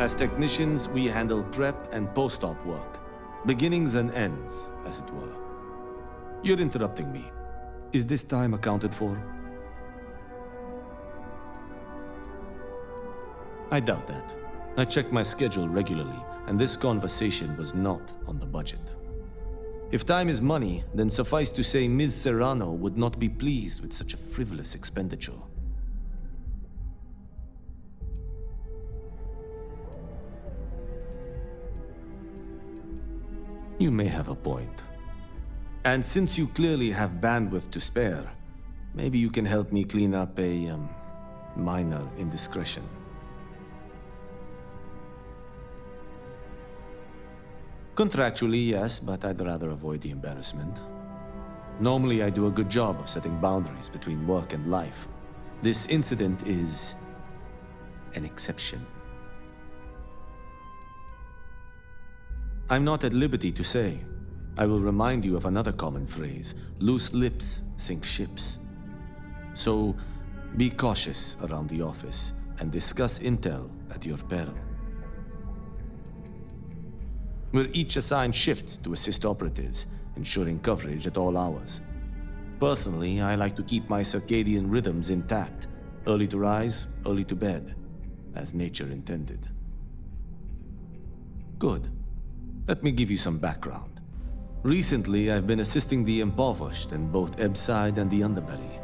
As technicians, we handle prep and post-op work. Beginnings and ends, as it were. You're interrupting me. Is this time accounted for? I doubt that. I check my schedule regularly, and this conversation was not on the budget. If time is money, then suffice to say Ms. Serrano would not be pleased with such a frivolous expenditure. You may have a point. And since you clearly have bandwidth to spare, maybe you can help me clean up a, minor indiscretion. Contractually, yes, but I'd rather avoid the embarrassment. Normally, I do a good job of setting boundaries between work and life. This incident is an exception. I'm not at liberty to say. I will remind you of another common phrase: loose lips sink ships. So, be cautious around the office and discuss intel at your peril. We're each assigned shifts to assist operatives, ensuring coverage at all hours. Personally, I like to keep my circadian rhythms intact. Early to rise, early to bed, as nature intended. Good. Let me give you some background. Recently, I've been assisting the impoverished in both Ebbside and the underbelly.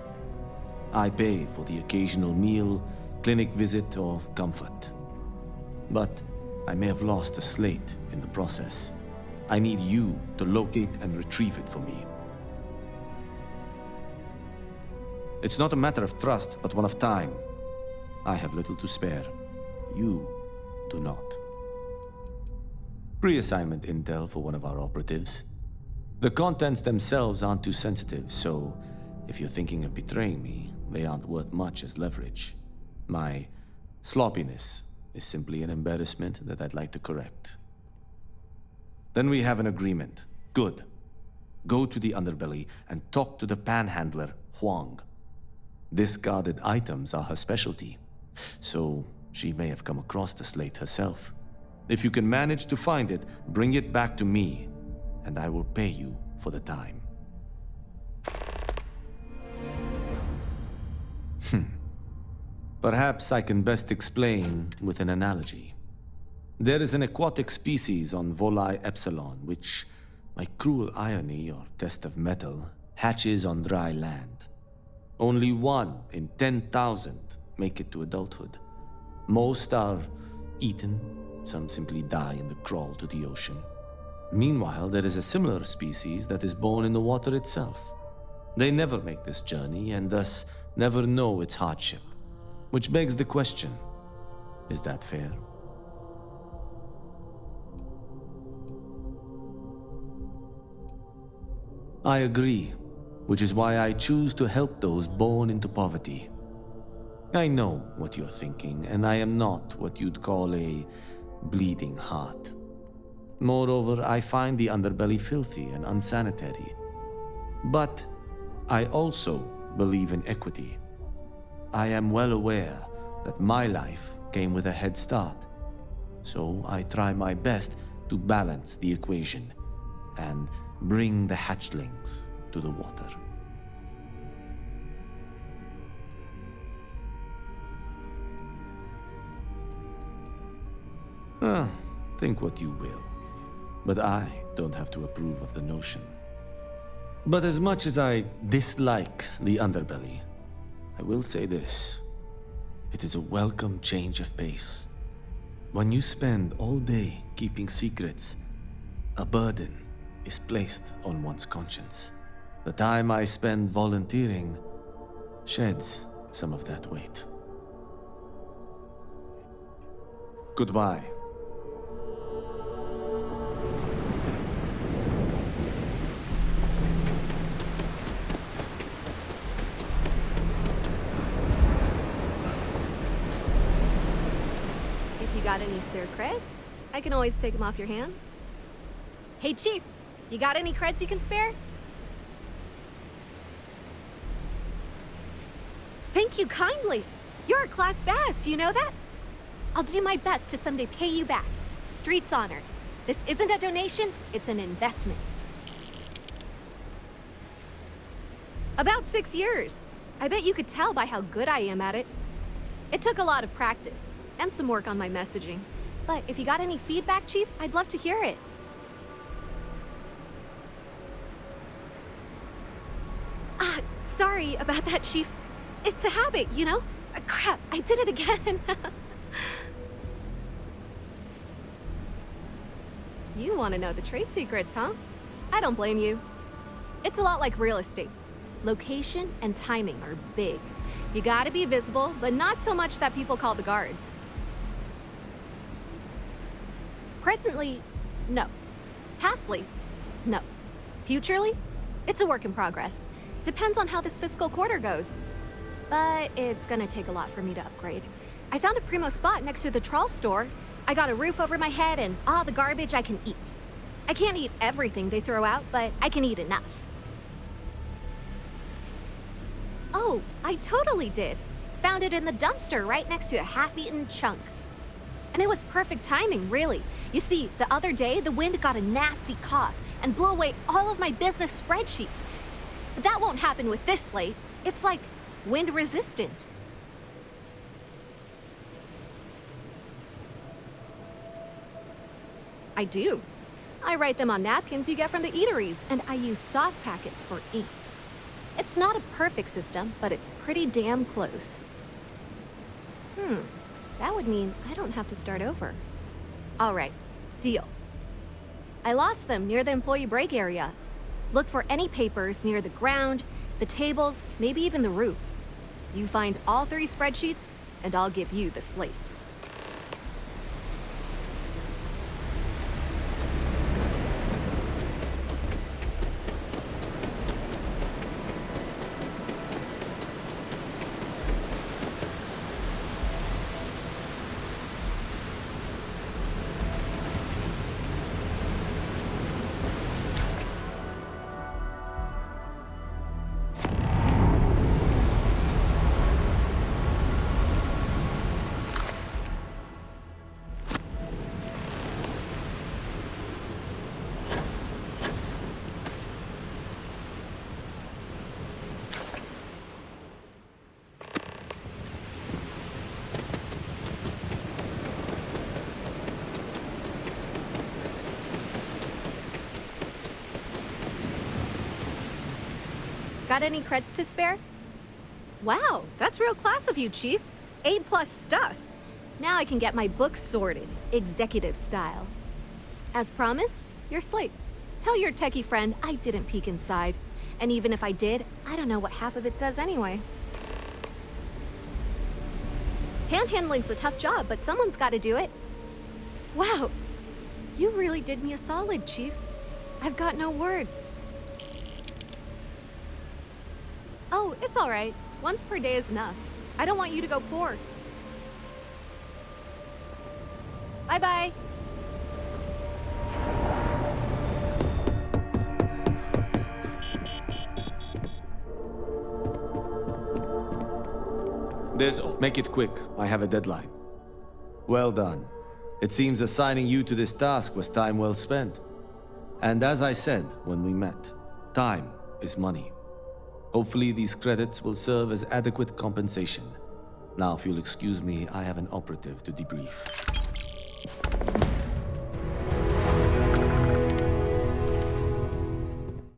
I pay for the occasional meal, clinic visit, or comfort. But I may have lost a slate in the process. I need you to locate and retrieve it for me. It's not a matter of trust, but one of time. I have little to spare. You do not. Pre-assignment intel for one of our operatives. The contents themselves aren't too sensitive, so if you're thinking of betraying me, they aren't worth much as leverage. My sloppiness is simply an embarrassment that I'd like to correct. Then we have an agreement. Good. Go to the underbelly and talk to the panhandler, Huang. Discarded items are her specialty, so she may have come across the slate herself. If you can manage to find it, bring it back to me, and I will pay you for the time. Perhaps I can best explain with an analogy. There is an aquatic species on Voli Epsilon, which, by cruel irony or test of metal, hatches on dry land. Only 1 in 10,000 make it to adulthood. Most are eaten, some simply die in the crawl to the ocean. Meanwhile, there is a similar species that is born in the water itself. They never make this journey and thus never know its hardship. Which begs the question, is that fair? I agree, which is why I choose to help those born into poverty. I know what you're thinking, and I am not what you'd call a bleeding heart. Moreover, I find the underbelly filthy and unsanitary. But I also believe in equity. I am well aware that my life came with a head start, so I try my best to balance the equation and bring the hatchlings to the water. Think what you will, but I don't have to approve of the notion. But as much as I dislike the underbelly, I will say this: it is a welcome change of pace. When you spend all day keeping secrets, a burden is placed on one's conscience. The time I spend volunteering sheds some of that weight. Goodbye. Got any spare creds? I can always take them off your hands. Hey, Chief, you got any creds you can spare? Thank you kindly. You're a class bass, you know that? I'll do my best to someday pay you back. Street's honor. This isn't a donation, it's an investment. About 6 years. I bet you could tell by how good I am at it. It took a lot of practice, and some work on my messaging. But if you got any feedback, Chief, I'd love to hear it. Sorry about that, Chief. It's a habit, you know? Crap, I did it again. You want to know the trade secrets, huh? I don't blame you. It's a lot like real estate. Location and timing are big. You gotta be visible, but not so much that people call the guards. Presently, no. Pastly, no. Futurely, it's a work in progress. Depends on how this fiscal quarter goes. But it's gonna take a lot for me to upgrade. I found a primo spot next to the trawl store. I got a roof over my head and all the garbage I can eat. I can't eat everything they throw out, but I can eat enough. Oh, I totally did. Found it in the dumpster right next to a half-eaten chunk. And it was perfect timing, really. You see, the other day, the wind got a nasty cough and blew away all of my business spreadsheets. But that won't happen with this slate. It's like wind resistant. I do. I write them on napkins you get from the eateries, and I use sauce packets for ink. It's not a perfect system, but it's pretty damn close. That would mean I don't have to start over. All right, deal. I lost them near the employee break area. Look for any papers near the ground, the tables, maybe even the roof. You find all 3 spreadsheets, and I'll give you the slate. Got any creds to spare? Wow, that's real class of you, Chief. A+ stuff. Now I can get my books sorted, executive style. As promised, your slate. Tell your techie friend I didn't peek inside. And even if I did, I don't know what half of it says anyway. Panhandling's a tough job, but someone's got to do it. Wow, you really did me a solid, Chief. I've got no words. Oh, it's all right. Once per day is enough. I don't want you to go poor. Bye-bye. Make it quick. I have a deadline. Well done. It seems assigning you to this task was time well spent. And as I said when we met, time is money. Hopefully these credits will serve as adequate compensation. Now, if you'll excuse me, I have an operative to debrief.